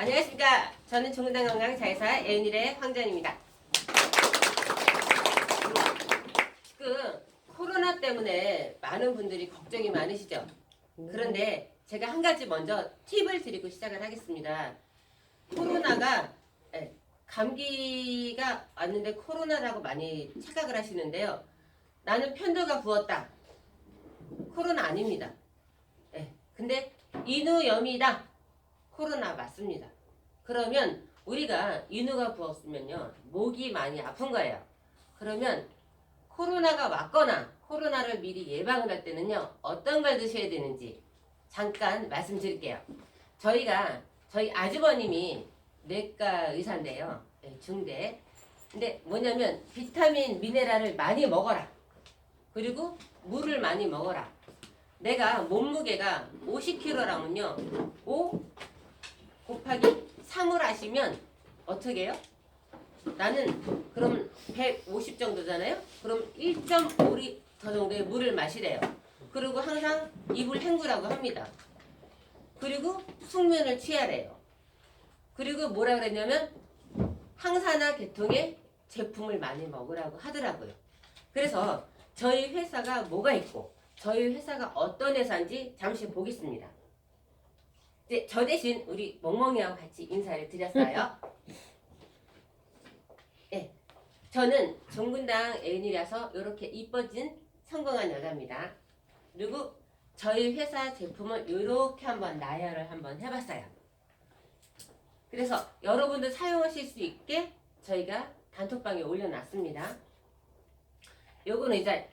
안녕하십니까. 저는 종근당 건강 자회사 애은일의 황전입니다. 지금 코로나 때문에 많은 분들이 걱정이 많으시죠? 그런데 제가 한 가지 먼저 팁을 드리고 시작을 하겠습니다. 코로나가 감기가 왔는데 코로나라고 많이 착각을 하시는데요. 나는 편도가 부었다. 코로나 아닙니다. 근데 인후염이다. 코로나 맞습니다. 그러면 우리가 인후가 부었으면요, 목이 많이 아픈 거예요. 그러면 코로나가 왔거나 코로나를 미리 예방을 할 때는요, 어떤 걸 드셔야 되는지 잠깐 말씀드릴게요. 저희 아주버님이 내과 의사인데요, 중대. 근데 뭐냐면 비타민, 미네랄을 많이 먹어라. 그리고 물을 많이 먹어라. 내가 몸무게가 50kg라면요, 5 곱하기 3을 하시면 어떻게 해요? 나는 그럼 150 정도잖아요? 그럼 1.5리터 정도의 물을 마시래요. 그리고 항상 입을 헹구라고 합니다. 그리고 숙면을 취하래요. 그리고 뭐라 그랬냐면 항산화 계통의 제품을 많이 먹으라고 하더라고요. 그래서 저희 회사가 뭐가 있고 저희 회사가 어떤 회사인지 잠시 보겠습니다. 이제 저 대신 우리 멍멍이하고 같이 인사를 드렸어요. 네, 저는 종근당 애은이라서 이렇게 이뻐진 성공한 여자입니다. 그리고 저희 회사 제품을 이렇게 한번 나열을 한번 해봤어요. 그래서 여러분들 사용하실 수 있게 저희가 단톡방에 올려놨습니다. 요거는 이제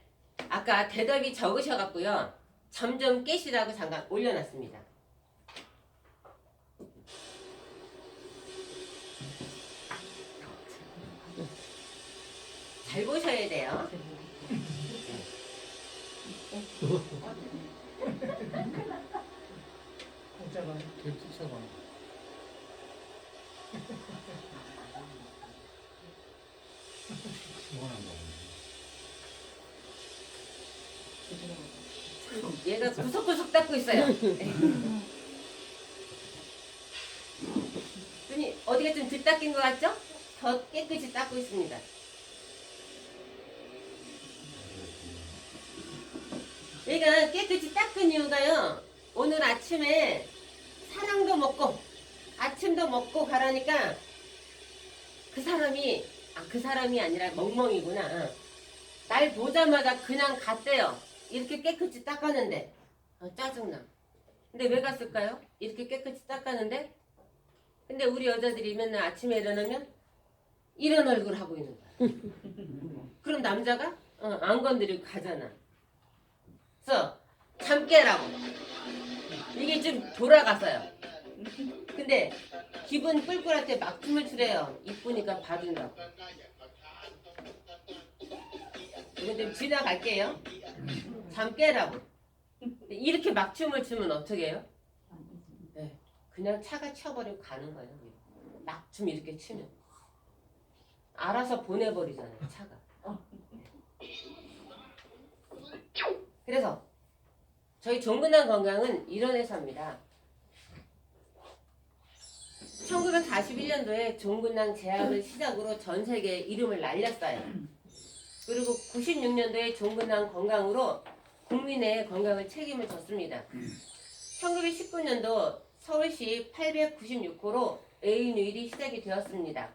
아까 대답이 적으셔갖고요, 점점 깨시라고 잠깐 올려놨습니다. 잘 보셔야 돼요. 공짜가 개투차가 얘가 구석구석 닦고 있어요. 눈이 어디가 좀 덜 닦인 것 같죠? 더 깨끗이 닦고 있습니다. 얘가 깨끗이 닦은 이유가요, 오늘 아침에 사랑도 먹고 아침도 먹고 가라니까 그 사람이 아니라 멍멍이구나. 날 보자마자 그냥 갔대요. 이렇게 깨끗이 닦았는데. 짜증나. 근데 왜 갔을까요? 이렇게 깨끗이 닦았는데. 근데 우리 여자들이 맨날 아침에 일어나면 이런 얼굴 하고 있는 거야. 그럼 남자가 안 건드리고 가잖아. 그래서 잠 깨라고. 이게 좀 돌아갔어요. 근데 기분 꿀꿀할 때 막 춤을 추래요. 이쁘니까 봐준다고. 이건 좀 지나갈게요. 잠 깨라고. 이렇게 막 춤을 추면 어떻게 해요? 그냥 차가 쳐버리고 가는 거예요. 막 춤 이렇게 추면 알아서 보내버리잖아요, 차가. 그래서 저희 종근당 건강은 이런 회사입니다. 1941년도에 종근당 제약을 시작으로 전 세계에 이름을 날렸어요. 그리고 96년도에 종근당 건강으로 국민의 건강을 책임을 졌습니다. 1919년도 서울시 896호로 애인휴일이 시작이 되었습니다.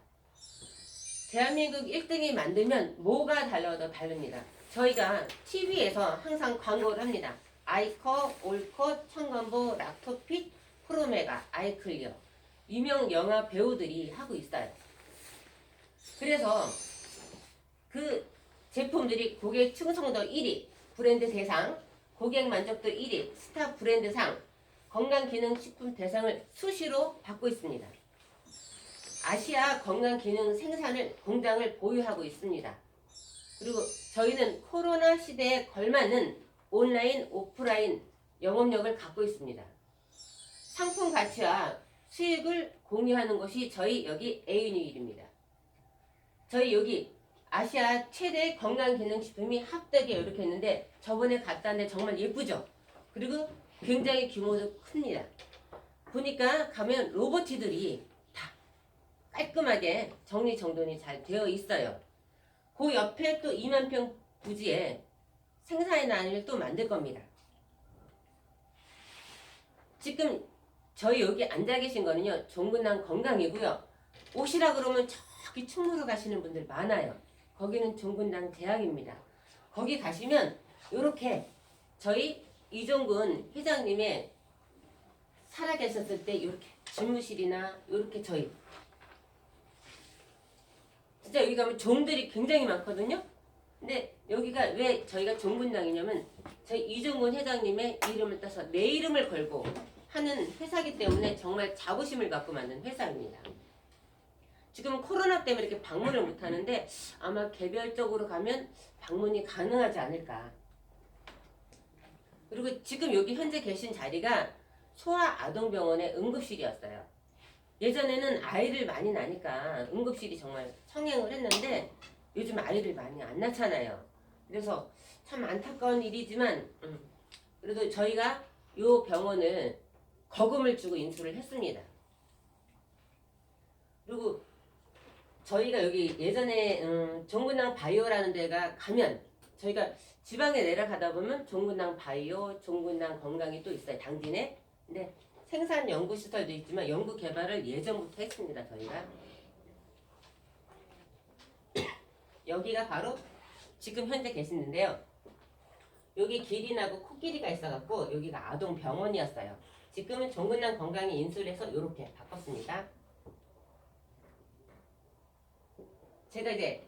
대한민국 1등이 만들면 뭐가 달라도 다릅니다. 저희가 TV에서 항상 광고를 합니다. 아이커, 올컷, 청건보, 락토핏, 프로메가, 아이클리어. 유명 영화 배우들이 하고 있어요. 그래서 그 제품들이 고객 충성도 1위, 브랜드 대상, 고객 만족도 1위, 스타 브랜드상, 건강기능식품 대상을 수시로 받고 있습니다. 아시아 건강기능 생산을 공장을 보유하고 있습니다. 그리고 저희는 코로나 시대에 걸맞는 온라인, 오프라인 영업력을 갖고 있습니다. 상품 가치와 수익을 공유하는 것이 저희 여기 애은휴일입니다. 저희 여기 아시아 최대 건강기능식품이 합덕에 이렇게 있는데 저번에 갔다 왔는데 정말 예쁘죠? 그리고 굉장히 규모도 큽니다. 보니까 가면 로봇들이 다 깔끔하게 정리정돈이 잘 되어 있어요. 그 옆에 또 2만 평 부지에 생산의 나를 또 만들 겁니다. 지금 저희 여기 앉아 계신 거는요, 종근당 건강이고요. 오시라 그러면 저기 충무로 가시는 분들 많아요. 거기는 종근당 대학입니다. 거기 가시면 이렇게 저희 이종근 회장님의 살아계셨을 때 이렇게 집무실이나 이렇게 저희 진짜 여기 가면 종들이 굉장히 많거든요. 근데 여기가 왜 저희가 종근당이냐면 저희 이종근 회장님의 이름을 따서 내 이름을 걸고 하는 회사이기 때문에 정말 자부심을 갖고 만든 회사입니다. 지금 코로나 때문에 이렇게 방문을 못하는데 아마 개별적으로 가면 방문이 가능하지 않을까. 그리고 지금 여기 현재 계신 자리가 소아아동병원의 응급실이었어요. 예전에는 아이를 많이 낳으니까 응급실이 정말 청행을 했는데 요즘 아이를 많이 안 낳잖아요. 그래서 참 안타까운 일이지만 그래도 저희가 이 병원을 거금을 주고 인수를 했습니다. 그리고 저희가 여기 예전에 종근당 바이오라는 데가 가면 저희가 지방에 내려가다 보면 종근당 바이오, 종근당 건강이 또 있어요. 당진에. 근데 생산 연구시설도 있지만 연구 개발을 예전부터 했습니다. 저희가. 여기가 바로 지금 현재 계시는데요. 여기 기린하고 코끼리가 있어갖고 여기가 아동병원이었어요. 지금은 종근당 건강에 인수를 해서 이렇게 바꿨습니다. 제가 이제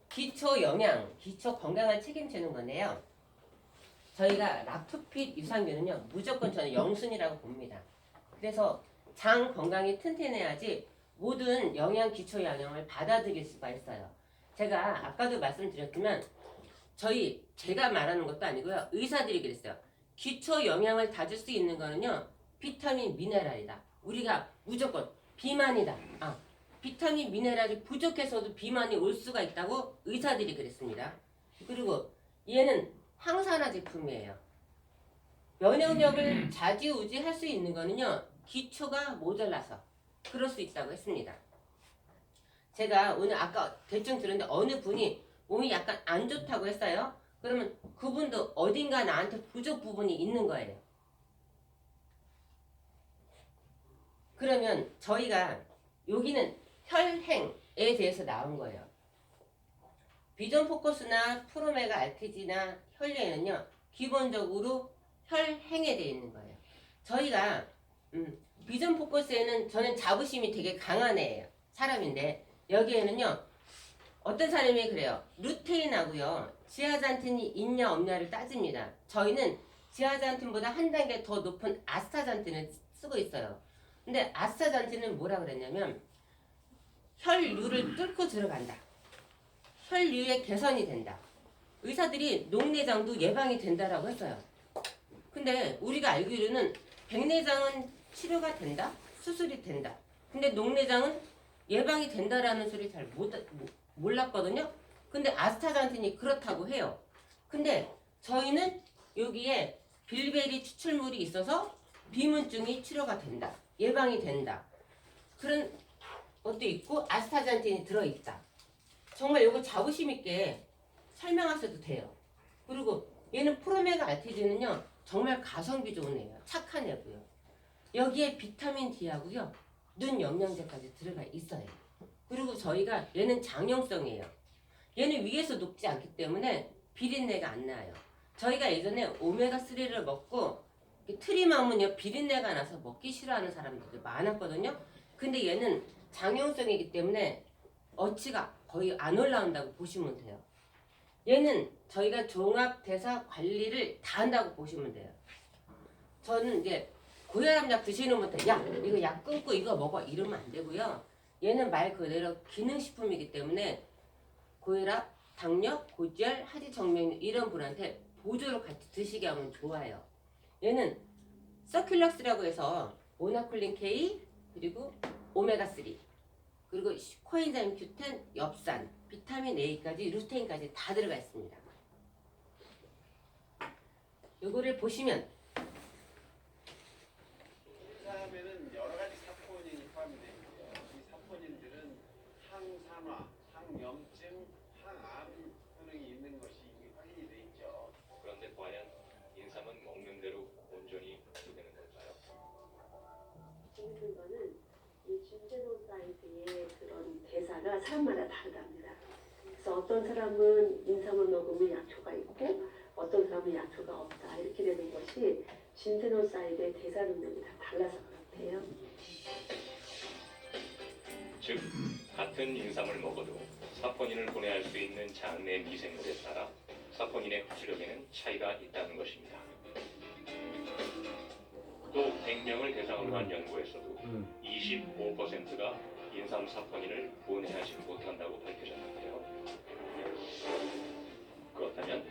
기초 영양, 기초 건강을 책임지는 건데요. 저희가 락토핏 유산균은요, 무조건 저는 영순이라고 봅니다. 그래서 장 건강이 튼튼해야지 모든 영양, 기초 영양을 받아들일 수가 있어요. 제가 아까도 말씀드렸지만 제가 말하는 것도 아니고요. 의사들이 그랬어요. 기초 영양을 다 줄 수 있는 거는요, 비타민, 미네랄이다. 우리가 무조건 비만이다. 비타민, 미네랄이 부족해서도 비만이 올 수가 있다고 의사들이 그랬습니다. 그리고 얘는 항산화 제품이에요. 면역력을 좌지우지 할 수 있는 거는요, 기초가 모자라서 그럴 수 있다고 했습니다. 제가 오늘 아까 대충 들었는데 어느 분이 몸이 약간 안 좋다고 했어요. 그러면 그분도 어딘가 나한테 부족 부분이 있는 거예요. 그러면 저희가 여기는 혈행에 대해서 나온 거예요. 비전 포커스나 프로메가 알티지나 혈류에는요, 기본적으로 혈행에 되어 있는 거예요. 저희가 비전 포커스에는 저는 자부심이 되게 강한 애예요. 사람인데 여기에는요, 어떤 사람이 그래요. 루테인하고요, 지아잔틴이 있냐 없냐를 따집니다. 저희는 지아잔틴보다 한 단계 더 높은 아스타잔틴을 쓰고 있어요. 근데 아스타잔틴은 뭐라 그랬냐면 혈류를 뚫고 들어간다. 혈류의 개선이 된다. 의사들이 녹내장도 예방이 된다라고 했어요. 근데 우리가 알기로는 백내장은 치료가 된다? 수술이 된다. 근데 녹내장은 예방이 된다라는 소리 잘 몰랐거든요. 근데 아스타잔틴이 그렇다고 해요. 근데 저희는 여기에 빌베리 추출물이 있어서 비문증이 치료가 된다. 예방이 된다. 그런 것도 있고 아스타잔틴이 들어있다. 정말 이거 자부심 있게 설명하셔도 돼요. 그리고 얘는 프로메가 알티지는요, 정말 가성비 좋은 애예요. 착한 애고요. 여기에 비타민 D하고요, 눈 영양제까지 들어가 있어요. 그리고 저희가 얘는 장용성이에요. 얘는 위에서 녹지 않기 때문에 비린내가 안 나요. 저희가 예전에 오메가3를 먹고 트림하면요, 비린내가 나서 먹기 싫어하는 사람들도 많았거든요. 근데 얘는 장용성이기 때문에 어치가 거의 안 올라온다고 보시면 돼요. 얘는 저희가 종합대사 관리를 다 한다고 보시면 돼요. 저는 이제 고혈압약 드시는 분들, 야 이거 약 끊고 이거 먹어 이러면 안 되고요. 얘는 말 그대로 기능식품이기 때문에 고혈압, 당뇨, 고지혈, 하지정맥 이런 분한테 보조로 같이 드시게 하면 좋아요. 얘는 서큘럭스라고 해서 모나콜린 K 그리고 오메가3 그리고 코엔자임 Q10, 엽산, 비타민 A까지 루테인까지 다 들어가 있습니다. 요거를 보시면 하면은 사이드의 그런 대사가 사람마다 다르답니다. 그래서 어떤 사람은 인삼을 먹으면 약효가 있고 어떤 사람은 약효가 없다 이렇게 되는 것이 진세노사이드의 대사 능력이 다 달라서 그렇대요. 즉 같은 인삼을 먹어도 사포닌을 분해할 수 있는 장내 미생물에 따라 사포닌의 흡수력에는 차이가 있다는 것입니다. 또 100명을 대상으로 한 연구에서도 25%가 인삼 사포닌을 분해하지 못한다고 밝혀졌는데요. 그렇다면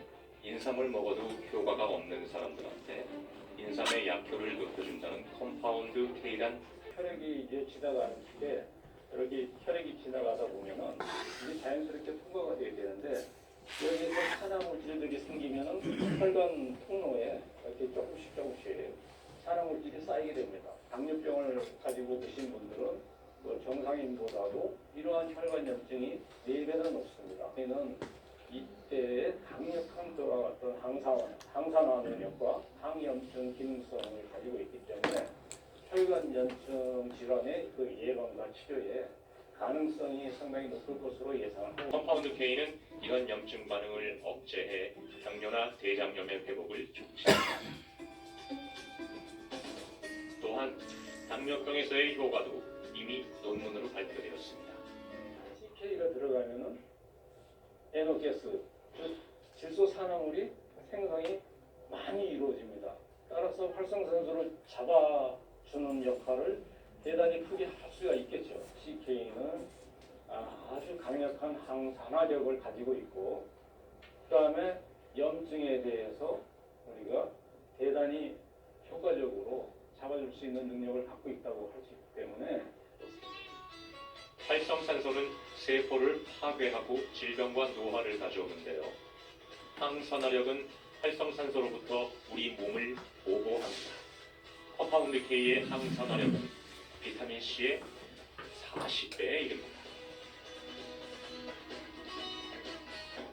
인삼을 먹어도 효과가 없는 사람들한테 인삼의 약효를 높여준다는 컴파운드 K란 혈액이 이제 지나가는 게 이렇게 혈액이 지나가다 보면은 이게 자연스럽게 통과가 돼야 되는데 여기서 산화 물질들이 생기면은 혈관 통로에 이렇게 조금씩 산화 물질이 쌓이게 됩니다. 당뇨병을 가지고 계신 분들은 정상인보다도 이러한 혈관염증이 4배나 높습니다. 이는 이때에 강력한 어떤 항산화 면역과 항염증 기능성을 가지고 있기 때문에 혈관염증 질환의 그 예방과 치료에 가능성이 상당히 높을 것으로 예상하고 컴파운드 K는 이런 염증 반응을 억제해 당뇨나 대장염의 회복을 촉진합니다. 또한 당뇨병에서의 효과도 이미 논문으로 발표되었습니다. CK가 들어가면은 NO가스, 즉 질소 산화물이 생성이 많이 이루어집니다. 따라서 활성산소를 잡아주는 역할을 대단히 크게 할 수가 있겠죠. CK는 아주 강력한 항산화력을 가지고 있고 그 다음에 염증에 대해서 우리가 대단히 효과적으로 잡아줄 수 있는 능력을 갖고 있다고 할 수 있기 때문에 활성산소는 세포를 파괴하고 질병과 노화를 가져오는데요. 항산화력은 활성산소로부터 우리 몸을 보호합니다. 컴파운드 K의 항산화력은 비타민 C의 40배에 이릅니다.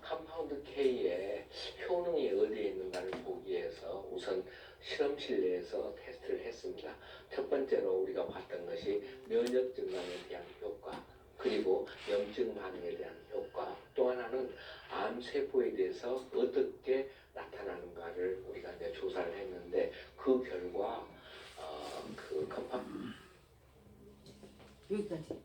컴파운드 K의 효능이 어디에 있는가를 보기 위해서 우선 실험실 내에서 테스트를 했습니다. 첫 번째로 우리가 봤던 것이 면역 증강에 대한 효과, 그리고 염증 반응에 대한 효과, 또 하나는 암 세포에 대해서 어떻게 나타나는가를 우리가 이제 조사를 했는데 그 결과 그 여기까지.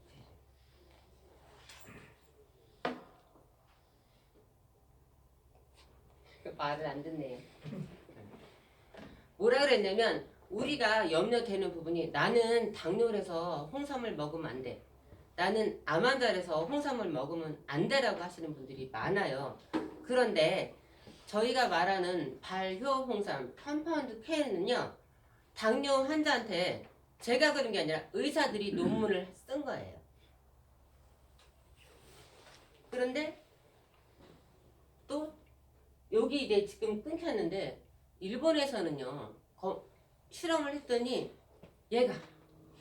말을 안 듣네요. 뭐라 그랬냐면 우리가 염려되는 부분이 나는 당뇨라서 홍삼을 먹으면 안 돼. 나는 암 환자라서 홍삼을 먹으면 안 되라고 하시는 분들이 많아요. 그런데 저희가 말하는 발효 홍삼 컴파운드 K는요. 당뇨 환자한테 제가 그런 게 아니라 의사들이 논문을 쓴 거예요. 그런데 또 여기 이제 지금 끊겼는데 일본에서는요 실험을 했더니 얘가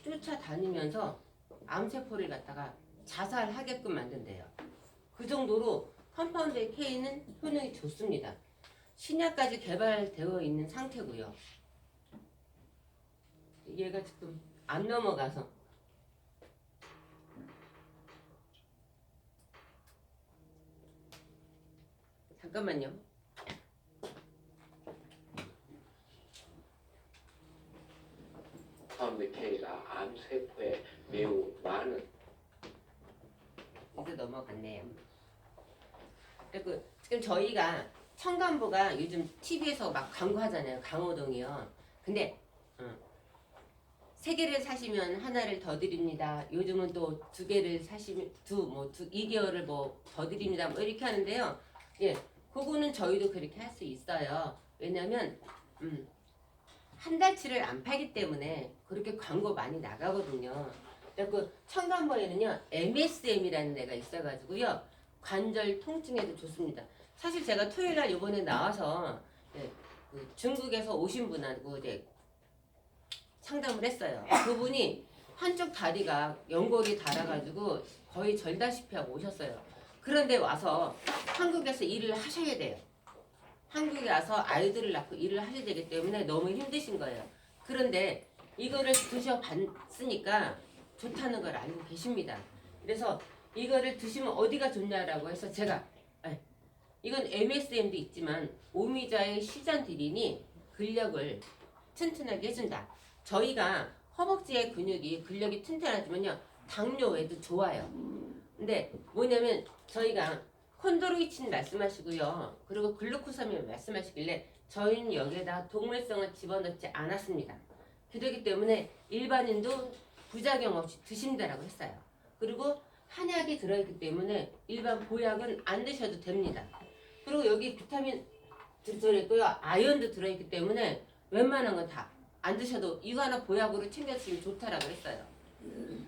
쫓아다니면서 암세포를 갖다가 자살하게끔 만든대요. 그 정도로 컴파운드 K는 효능이 좋습니다. 신약까지 개발되어 있는 상태고요. 얘가 지금 안 넘어가서 잠깐만요. 컴파운드 K가 암 세포에 매우 많은 이제 넘어갔네요. 그리고 지금 저희가 청담부가 요즘 TV에서 막 광고하잖아요. 강호동이요. 근데 3개를 사시면 하나를 더 드립니다. 요즘은 또 2개를 사시면 2개월을 뭐 더 드립니다. 뭐 이렇게 하는데요. 예, 그거는 저희도 그렇게 할 수 있어요. 왜냐면 한 달치를 안 팔기 때문에 그렇게 광고 많이 나가거든요. 그 청담보에는요 MSM이라는 데가 있어가지고요 관절 통증에도 좋습니다. 사실 제가 토요일날 이번에 나와서 그 중국에서 오신 분하고 이제 상담을 했어요. 그분이 한쪽 다리가 연골이 닳아가지고 거의 절다시피 하고 오셨어요. 그런데 와서 한국에서 일을 하셔야 돼요. 한국에 와서 아이들을 낳고 일을 하셔야 되기 때문에 너무 힘드신 거예요. 그런데 이거를 드셔봤으니까 좋다는 걸 알고 계십니다. 그래서 이거를 드시면 어디가 좋냐라고 해서 제가 이건 MSM도 있지만 오미자의 시전디린이 근력을 튼튼하게 해준다. 저희가 허벅지의 근력이 튼튼하지만요 당뇨에도 좋아요. 근데 뭐냐면 저희가 콘드로이친 말씀하시고요. 그리고 글루코사민 말씀하시길래 저희는 여기에다 동물성을 집어넣지 않았습니다. 그렇기 때문에 일반인도 부작용 없이 드신다라고 했어요. 그리고 한약이 들어있기 때문에 일반 보약은 안 드셔도 됩니다. 그리고 여기 비타민 들어있고요. 아연도 들어있기 때문에 웬만한 건 다 안 드셔도 이거 하나 보약으로 챙겨주시면 좋다라고 했어요.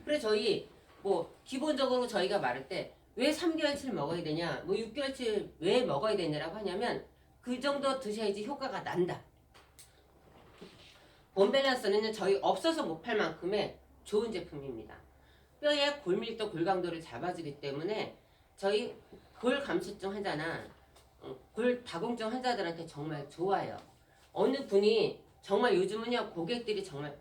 그래서 저희 뭐 기본적으로 저희가 말할 때 왜 3개월치를 먹어야 되냐, 뭐 6개월치 왜 먹어야 되냐라고 하냐면 그 정도 드셔야지 효과가 난다. 본밸런스는 저희 없어서 못 팔 만큼의 좋은 제품입니다. 뼈의 골밀도 골강도를 잡아주기 때문에 저희 골 감소증 환자나 골 다공증 환자들한테 정말 좋아요. 어느 분이 정말 요즘은요 고객들이 정말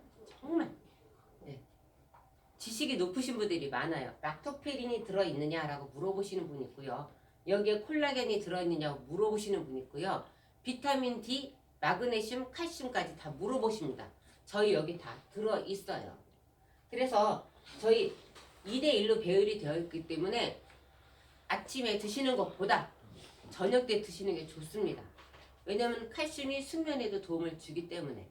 지식이 높으신 분들이 많아요. 락토페린이 들어있느냐라고 물어보시는 분 있고요. 여기에 콜라겐이 들어있느냐고 물어보시는 분 있고요. 비타민 D, 마그네슘, 칼슘까지 다 물어보십니다. 저희 여기 다 들어있어요. 그래서 저희 2대1로 배열이 되어 있기 때문에 아침에 드시는 것보다 저녁 때 드시는 게 좋습니다. 왜냐하면 칼슘이 숙면에도 도움을 주기 때문에.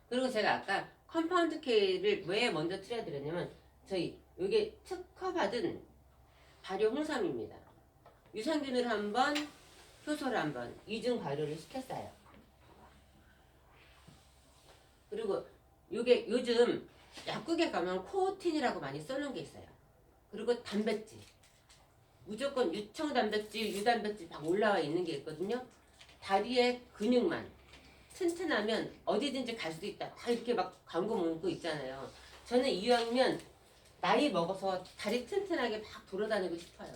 그리고 제가 아까 컴파운드 K를 왜 먼저 틀어드렸냐면 저희 이게 특허받은 발효 홍삼입니다. 유산균을 한번, 효소를 한번 이중 발효를 시켰어요. 그리고 이게 요즘 약국에 가면 코오틴이라고 많이 써놓은 게 있어요. 그리고 단백질. 무조건 유청 단백질, 유단백질 막 올라와 있는 게 있거든요. 다리의 근육만 튼튼하면 어디든지 갈 수 있다. 다 이렇게 막 광고 문구 있잖아요. 저는 이왕이면 나이 먹어서 다리 튼튼하게 막 돌아다니고 싶어요.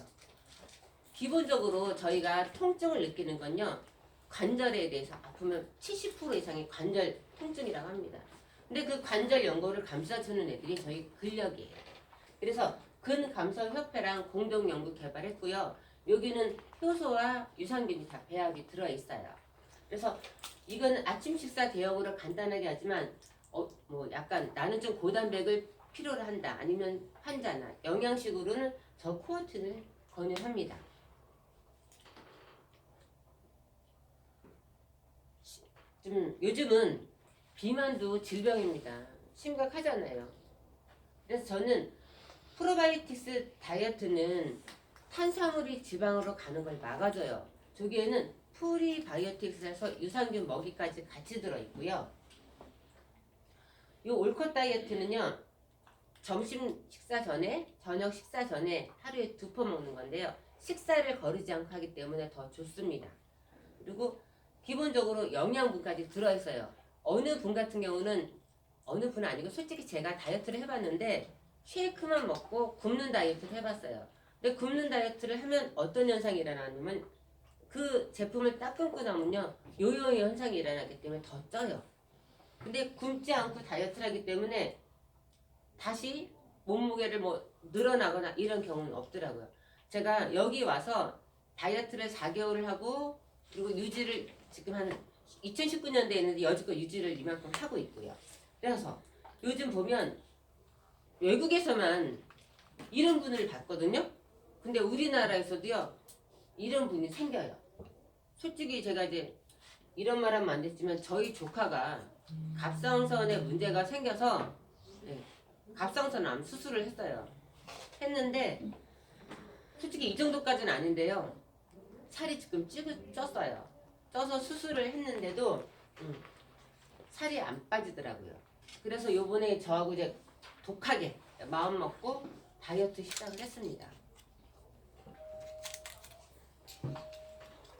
기본적으로 저희가 통증을 느끼는 건요. 관절에 대해서 아프면 70% 이상이 관절 통증이라고 합니다. 근데 그 관절 연골을 감싸주는 애들이 저희 근력이에요. 그래서 근감소협회랑 공동 연구 개발했고요. 여기는 효소와 유산균이 다 배합이 들어있어요. 그래서 이건 아침 식사 대용으로 간단하게 하지만 뭐 약간 나는 좀 고단백을 필요로 한다. 아니면 환자나 영양식으로는 저 코어틴을 권유합니다. 요즘은 비만도 질병입니다. 심각하잖아요. 그래서 저는 프로바이오틱스 다이어트는 탄수화물이 지방으로 가는 걸 막아줘요. 저기에는 프리바이오틱스에서 유산균 먹이까지 같이 들어있고요. 이 올컷 다이어트는요. 점심 식사 전에, 저녁 식사 전에 하루에 2번 먹는 건데요. 식사를 거르지 않고 하기 때문에 더 좋습니다. 그리고 기본적으로 영양분까지 들어있어요. 어느 분 같은 경우는 어느 분은 아니고 솔직히 제가 다이어트를 해봤는데 쉐이크만 먹고 굶는 다이어트를 해봤어요. 근데 굶는 다이어트를 하면 어떤 현상이 일어나냐면 그 제품을 딱 끊고 나면요 요요 현상이 일어나기 때문에 더 쪄요. 근데 굶지 않고 다이어트를 하기 때문에 다시 몸무게를 뭐 늘어나거나 이런 경우는 없더라고요. 제가 여기 와서 다이어트를 4개월을 하고 그리고 유지를 지금 한 2019년도에 했는데 여지껏 유지를 이만큼 하고 있고요. 그래서 요즘 보면 외국에서만 이런 분을 봤거든요. 근데 우리나라에서도요 이런 분이 생겨요. 솔직히 제가 이제 이런 말 하면 안 됐지만 저희 조카가 갑상선에 문제가 생겨서 갑상선 암 수술을 했어요. 했는데 솔직히 이 정도까지는 아닌데요. 살이 지금 쪘어요. 쪄서 수술을 했는데도 살이 안 빠지더라고요. 그래서 요번에 저하고 이제 독하게 마음 먹고 다이어트 시작을 했습니다.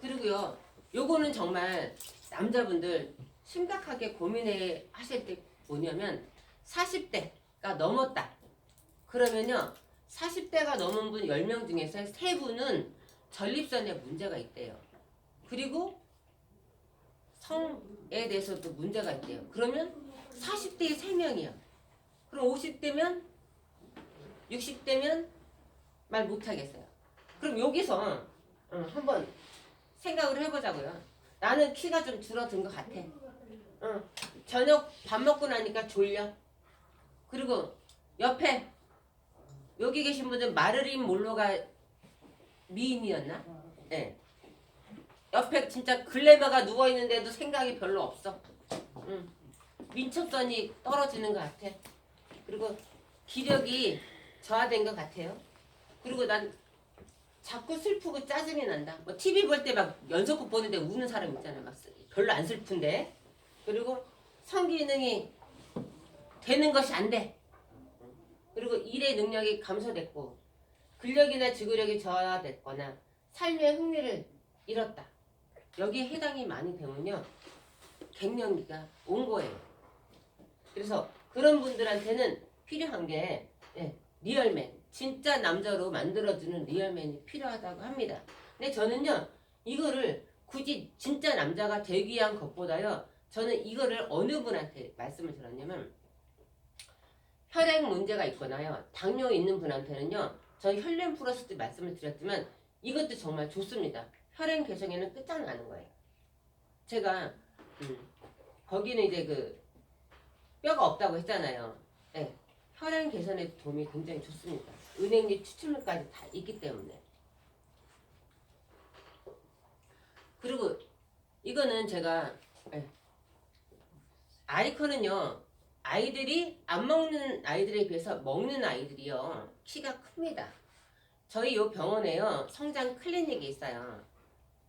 그리고요, 요거는 정말 남자분들 심각하게 고민해 하실 때 뭐냐면 40대가 넘었다. 그러면요, 40대가 넘은 분 10명 중에서 3분은 전립선에 문제가 있대요. 그리고 성에 대해서도 문제가 있대요. 그러면 40대의 3명이요. 그럼 50대면 60대면 말 못하겠어요. 그럼 여기서 한번 생각을 해보자고요. 나는 키가 좀 줄어든 것 같아. 저녁 밥 먹고 나니까 졸려. 그리고 옆에 여기 계신 분들 마르린 몰로가 미인이었나? 네. 옆에 진짜 글래머가 누워있는데도 생각이 별로 없어. 민첩선이 떨어지는 것 같아. 그리고 기력이 저하된 것 같아요. 그리고 난 자꾸 슬프고 짜증이 난다. 뭐 TV 볼 때 막 연속극 보는데 우는 사람 있잖아요. 막 별로 안 슬픈데. 그리고 성기능이 되는 것이 안 돼. 그리고 일의 능력이 감소됐고 근력이나 지구력이 저하됐거나 삶의 흥미를 잃었다. 여기에 해당이 많이 되면요. 갱년기가 온 거예요. 그래서 그런 분들한테는 필요한 게 리얼맨, 진짜 남자로 만들어주는 리얼맨이 필요하다고 합니다. 근데 저는요. 이거를 굳이 진짜 남자가 되기 위한 것보다요. 저는 이거를 어느 분한테 말씀을 드렸냐면 혈액 문제가 있거나요. 당뇨 있는 분한테는요. 저 혈련 플러스 때 말씀을 드렸지만 이것도 정말 좋습니다. 혈행 개성에는 끝장나는 거예요. 제가 거기는 이제 그 뼈가 없다고 했잖아요. 네. 혈행 개선에 도움이 굉장히 좋습니다. 은행잎 추출물까지 다 있기 때문에. 그리고 이거는 제가 아이콘은요. 아이들이 안 먹는 아이들에 비해서 먹는 아이들이요. 키가 큽니다. 저희 요 병원에요. 성장 클리닉이 있어요.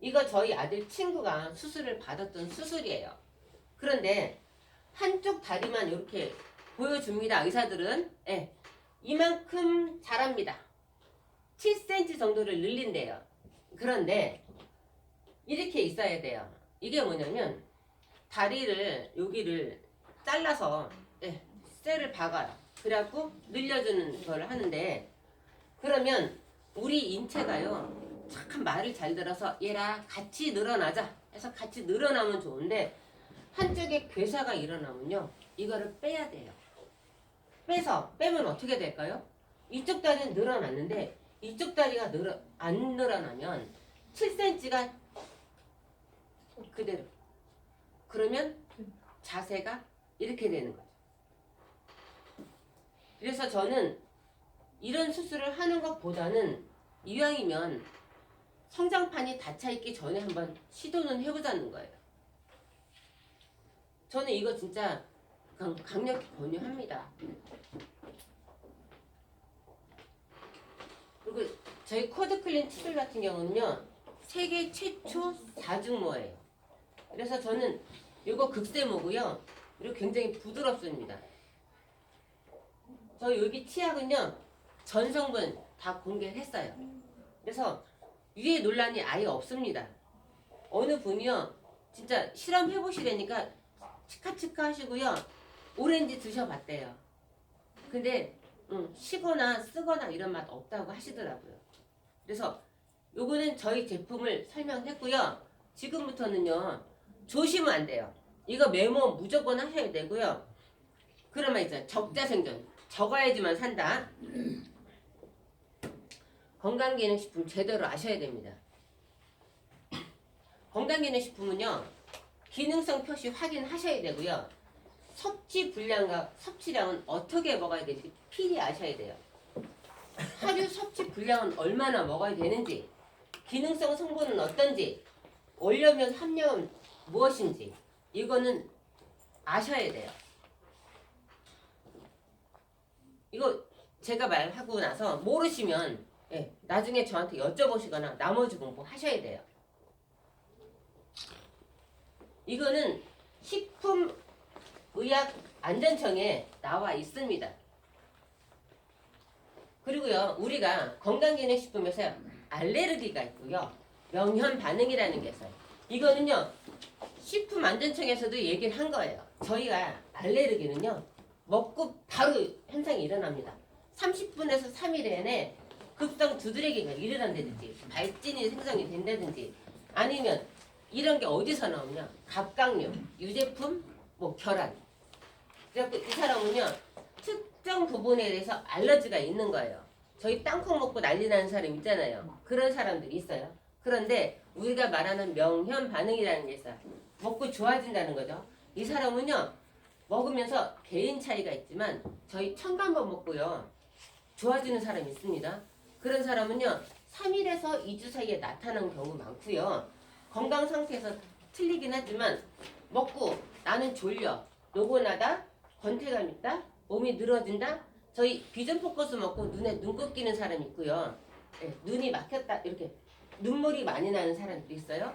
이거 저희 아들 친구가 수술을 받았던 수술이에요. 그런데 한쪽 다리만 이렇게 보여줍니다. 의사들은. 이만큼 자랍니다. 7cm 정도를 늘린대요. 그런데 이렇게 있어야 돼요. 이게 뭐냐면 다리를 여기를 잘라서 쇠를 박아요. 그래갖고 늘려주는 걸 하는데 그러면 우리 인체가요. 참 말을 잘 들어서 얘랑 같이 늘어나자 해서 같이 늘어나면 좋은데 한쪽에 괴사가 일어나면요. 이거를 빼야 돼요. 빼면 어떻게 될까요? 이쪽 다리는 늘어났는데 이쪽 다리가 안 늘어나면 7cm가 그대로. 그러면 자세가 이렇게 되는 거죠. 그래서 저는 이런 수술을 하는 것보다는 이왕이면 성장판이 닫혀있기 전에 한번 시도는 해보자는 거예요. 저는 이거 진짜 강력히 권유합니다. 그리고 저희 코드클린 치술 같은 경우는요. 세계 최초 4중모예요. 그래서 저는 이거 극세모고요. 그리고 굉장히 부드럽습니다. 저 여기 치약은요. 전 성분 다 공개를 했어요. 그래서 위에 논란이 아예 없습니다. 어느 분이요. 진짜 실험해보시라니까 치카치카 하시고요. 오렌지 드셔봤대요. 근데 쉬거나 쓰거나 이런 맛 없다고 하시더라고요. 그래서 요거는 저희 제품을 설명했고요. 지금부터는요. 조심은 안 돼요. 이거 메모 무조건 하셔야 되고요. 그러면 이제 적자생존. 적어야지만 산다. 건강기능식품 제대로 아셔야 됩니다. 건강기능식품은요. 기능성 표시 확인하셔야 되고요. 섭취 분량과 섭취량은 어떻게 먹어야 되는지 필히 아셔야 돼요. 하루 섭취 분량은 얼마나 먹어야 되는지, 기능성 성분은 어떤지, 원료면 함량은 무엇인지 이거는 아셔야 돼요. 이거 제가 말하고 나서 모르시면 나중에 저한테 여쭤보시거나 나머지 공부 하셔야 돼요. 이거는 식품의약안전청에 나와 있습니다. 그리고요, 우리가 건강기능식품에서 알레르기가 있고요, 명현 반응이라는 게 있어요. 이거는요, 식품안전청에서도 얘기를 한 거예요. 저희가 알레르기는요, 먹고 바로 현상이 일어납니다. 30분에서 3일 내내 급성 두드러기가 일어난다든지, 발진이 생성이 된다든지, 아니면 이런 게 어디서 나오냐? 갑각류, 유제품, 결함. 그래서 이 사람은요, 특정 부분에 대해서 알러지가 있는 거예요. 저희 땅콩 먹고 난리 나는 사람 있잖아요. 그런 사람들이 있어요. 그런데 우리가 말하는 명현 반응이라는 게 있어요. 먹고 좋아진다는 거죠. 이 사람은요, 먹으면서 개인 차이가 있지만 저희 첨가만 먹고요, 좋아지는 사람이 있습니다. 그런 사람은요, 3일에서 2주 사이에 나타나는 경우 많고요. 건강 상태에서 틀리긴 하지만 먹고 나는 졸려, 노곤하다, 권태감 있다, 몸이 늘어진다. 저희 비전 포커스 먹고 눈에 눈곱 끼는 사람이 있고요. 예, 눈이 막혔다, 이렇게 눈물이 많이 나는 사람들이 있어요.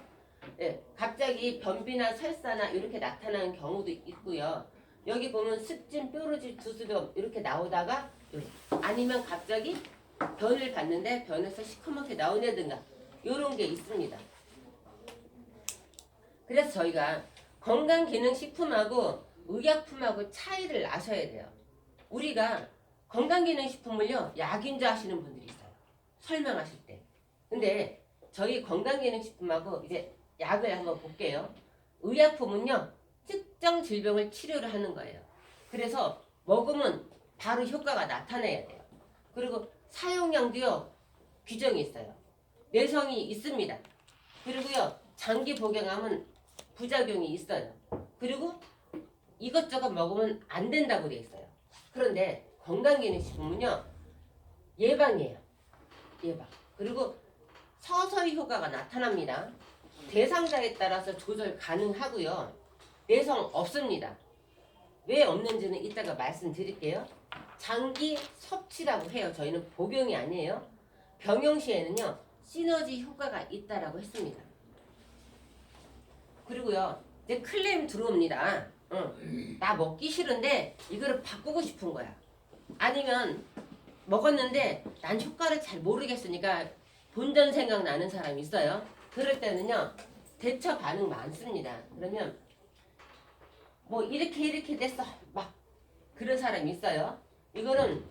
예, 갑자기 변비나 설사나 이렇게 나타나는 경우도 있고요. 여기 보면 습진, 뾰루지, 두수염 이렇게 나오다가 아니면 갑자기 변을 봤는데 변에서 시커멓게 나오냐든가 이런 게 있습니다. 그래서 저희가 건강기능식품하고 의약품하고 차이를 아셔야 돼요. 우리가 건강기능식품을요, 약인 줄 아시는 분들이 있어요. 설명하실 때. 근데 저희 건강기능식품하고 이제 약을 한번 볼게요. 의약품은요, 특정 질병을 치료를 하는 거예요. 그래서 먹으면 바로 효과가 나타나야 돼요. 그리고 사용량도요, 규정이 있어요. 내성이 있습니다. 그리고요, 장기 복용하면 부작용이 있어요. 그리고 이것저것 먹으면 안 된다고 돼 있어요. 그런데 건강기능식품은요, 예방이에요. 예방. 그리고 서서히 효과가 나타납니다. 대상자에 따라서 조절 가능하고요. 내성 없습니다. 왜 없는지는 이따가 말씀드릴게요. 장기 섭취라고 해요. 저희는 복용이 아니에요. 병용 시에는요, 시너지 효과가 있다라고 했습니다. 그리고요, 이제 클레임 들어옵니다. 나 먹기 싫은데 이거를 바꾸고 싶은 거야. 아니면 먹었는데 난 효과를 잘 모르겠으니까 본전 생각나는 사람이 있어요. 그럴 때는요, 대처 반응 많습니다. 그러면 뭐 이렇게 됐어 막 그런 사람이 있어요. 이거는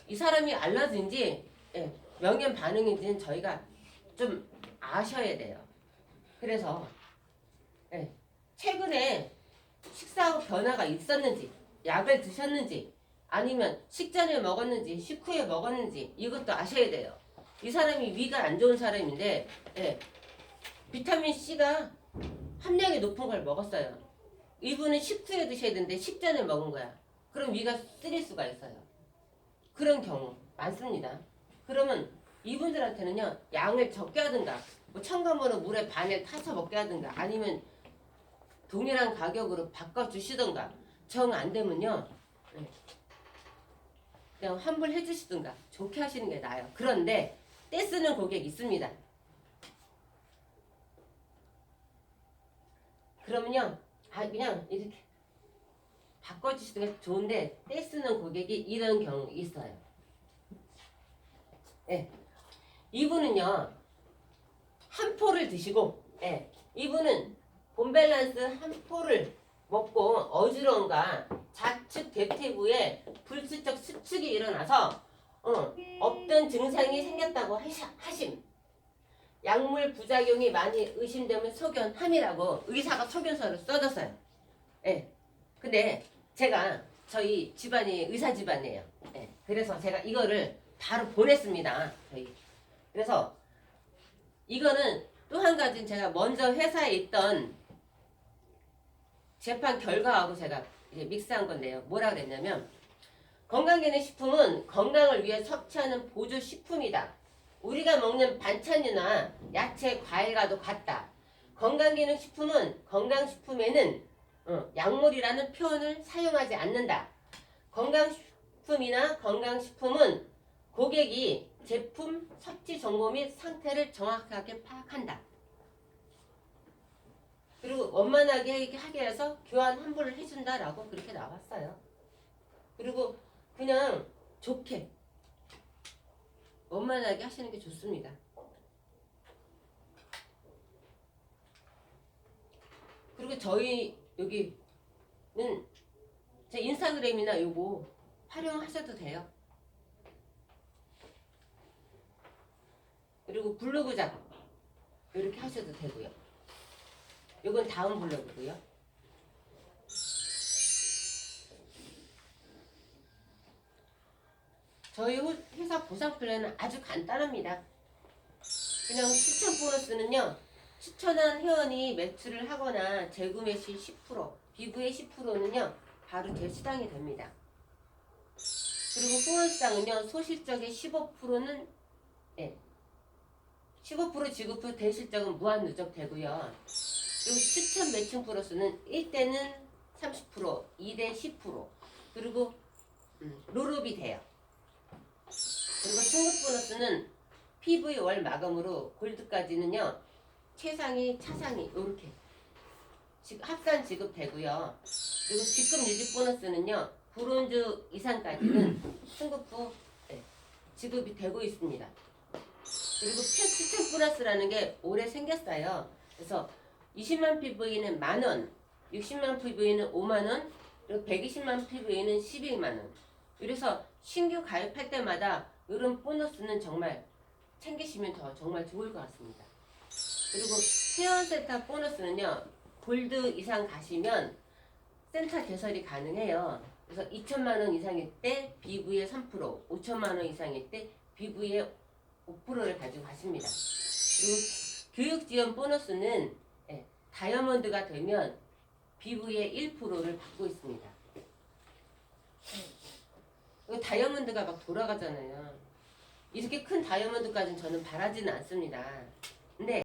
이 사람이 알러지인지 명현 반응인지는 저희가 좀 아셔야 돼요. 그래서 최근에 식사 후 변화가 있었는지, 약을 드셨는지, 아니면 식전에 먹었는지 식후에 먹었는지 이것도 아셔야 돼요. 이 사람이 위가 안 좋은 사람인데 비타민 C가 함량이 높은 걸 먹었어요. 이분은 식후에 드셔야 되는데 식전에 먹은 거야. 그럼 위가 쓰릴 수가 있어요. 그런 경우 많습니다. 그러면 이분들한테는요, 양을 적게 하든가 뭐 첨가물을 물에 반을 타서 먹게 하든가 아니면 동일한 가격으로 바꿔주시던가, 정 안 되면요, 그냥 환불해 주시든가 좋게 하시는 게 나아요. 그런데 떼쓰는 고객이 있습니다. 그러면요, 그냥 이렇게 바꿔주시는 게 좋은데 떼쓰는 고객이 이런 경우 있어요. 이분은요, 한 포를 드시고, 이분은 본밸런스 한 포를 먹고 어지러움과 좌측 대퇴부에 불수적 수축이 일어나서 없던 증상이 생겼다고 하심. 약물 부작용이 많이 의심되면 소견함이라고 의사가 소견서를 써줬어요. 근데 제가 저희 집안이 의사 집안이에요. 그래서 제가 이거를 바로 보냈습니다. 그래서 이거는 또 한 가지는 제가 먼저 회사에 있던 재판 결과하고 제가 이제 믹스한 건데요. 뭐라 그랬냐면, 건강기능식품은 건강을 위해 섭취하는 보조식품이다. 우리가 먹는 반찬이나 야채, 과일과도 같다. 건강기능식품은 건강식품에는 약물이라는 표현을 사용하지 않는다. 건강식품이나 건강식품은 고객이 제품 섭취 정보 및 상태를 정확하게 파악한다. 그리고 원만하게 하게 해서 교환 환불을 해준다라고 그렇게 나왔어요. 그리고 그냥 좋게 원만하게 하시는 게 좋습니다. 그리고 저희 여기는 제 인스타그램이나 요거 활용하셔도 돼요. 그리고 블로그 작업 이렇게 하셔도 되고요. 요건 다음 블로그고요. 저희 회사 보상 플랜은 아주 간단합니다. 그냥 추천 보너스는요. 추천한 회원이 매출을 하거나 재구매 시 10%, 비구의 10%는요. 바로 대수당이 됩니다. 그리고 후원수당은요. 소실적의 15%는 15% 지급 후 대실적은 무한 누적되고요. 그리고 추천 매칭 플러스는 1대는 30%, 2대 10%, 그리고 롤업이 돼요. 그리고 승급 보너스는 PV 월 마감으로 골드까지는요. 최상위, 차상위 이렇게 합산 지급되고요. 그리고 직급 유지 보너스는요. 브론즈 이상까지는 승급 후 지급이 되고 있습니다. 그리고 추천 플러스라는 게 올해 생겼어요. 그래서 20만 PV는 만원, 60만 PV는 5만원, 그리고 120만 PV는 12만원. 그래서 신규 가입할 때마다 이런 보너스는 정말 챙기시면 정말 좋을 것 같습니다. 그리고 회원센터 보너스는요. 골드 이상 가시면 센터 개설이 가능해요. 그래서 2천만원 이상일 때 BV의 3%, 5천만원 이상일 때 BV의 5%를 가지고 가십니다. 그리고 교육지원 보너스는 다이아몬드가 되면 BV의 1%를 받고 있습니다. 다이아몬드가 막 돌아가잖아요. 이렇게 큰 다이아몬드까지는 저는 바라지는 않습니다. 근데